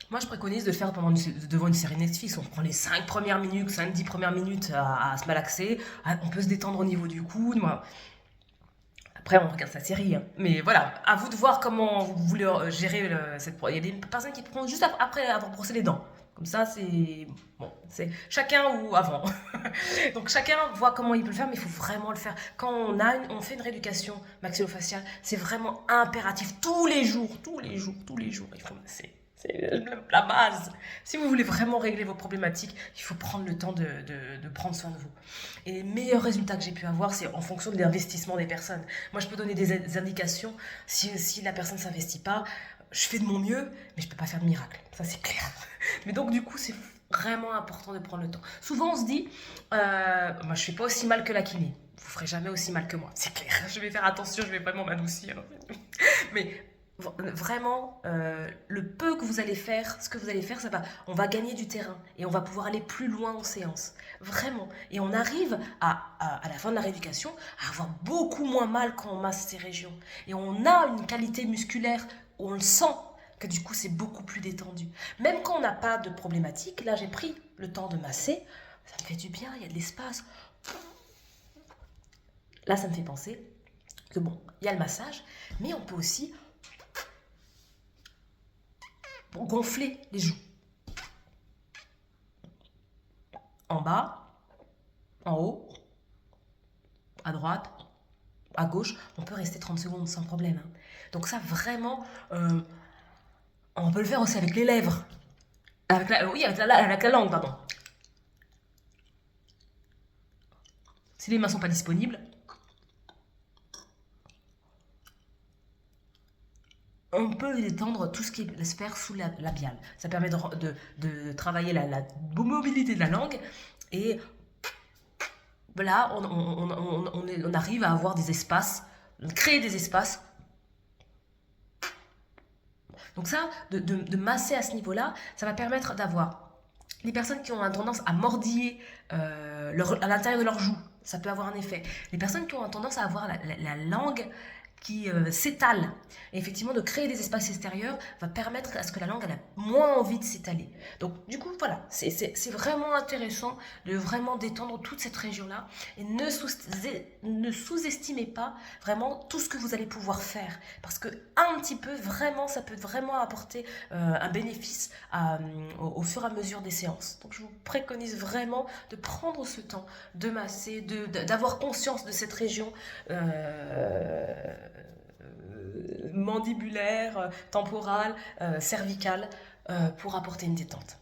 Moi, je préconise de le faire devant une série Netflix. On prend les 5 premières minutes, 5-10 premières minutes à se malaxer. On peut se détendre au niveau du coude. Moi. Après, on regarde sa série, hein. Mais voilà, à vous de voir comment vous voulez gérer cette. Il y a des personnes qui prennent juste après avoir brossé les dents. Comme ça, c'est. Bon, c'est chacun ou avant. Donc chacun voit comment il peut le faire, mais il faut vraiment le faire. Quand on fait une rééducation maxillofaciale, c'est vraiment impératif. Tous les jours, tous les jours, tous les jours, il faut masser. C'est la base. Si vous voulez vraiment régler vos problématiques, il faut prendre le temps de prendre soin de vous. Et les meilleurs résultats que j'ai pu avoir, c'est en fonction de l'investissement des personnes. Moi, je peux donner des indications. Si la personne ne s'investit pas, je fais de mon mieux, mais je ne peux pas faire de miracle. Ça, c'est clair. Mais donc, du coup, c'est vraiment important de prendre le temps. Souvent, on se dit, moi, je fais pas aussi mal que la kiné. Vous ferez jamais aussi mal que moi, c'est clair. Je vais faire attention, je vais vraiment m'adoucir. Mais vraiment, le peu que vous allez faire, ce que vous allez faire, on va gagner du terrain et on va pouvoir aller plus loin en séance. Vraiment. Et on arrive à la fin de la rééducation à avoir beaucoup moins mal quand on masse ces régions. Et on a une qualité musculaire, on le sent, que du coup c'est beaucoup plus détendu. Même quand on n'a pas de problématique, là j'ai pris le temps de masser, ça me fait du bien, il y a de l'espace. Là ça me fait penser que bon, il y a le massage, mais on peut aussi gonfler les joues. En bas, en haut, à droite, à gauche, on peut rester 30 secondes sans problème, hein. Donc ça vraiment, on peut le faire aussi avec les lèvres. Oui, avec la langue, pardon. Si les mains sont pas disponibles, on peut détendre tout ce qui est la sphère sous-labiale. Ça permet de travailler la mobilité de la langue et là, on arrive à avoir des espaces, créer des espaces. Donc ça, masser à ce niveau-là, ça va permettre d'avoir les personnes qui ont une tendance à mordiller à l'intérieur de leur joue. Ça peut avoir un effet. Les personnes qui ont tendance à avoir la langue qui s'étale. Et effectivement, de créer des espaces extérieurs va permettre à ce que la langue elle a moins envie de s'étaler. Donc, du coup, voilà, c'est vraiment intéressant de vraiment détendre toute cette région-là et ne sous-estimez pas vraiment tout ce que vous allez pouvoir faire. Parce que un petit peu, vraiment, ça peut vraiment apporter un bénéfice au fur et à mesure des séances. Donc, je vous préconise vraiment de prendre ce temps, de masser, d'avoir conscience de cette région mandibulaire, temporale, cervicale, pour apporter une détente.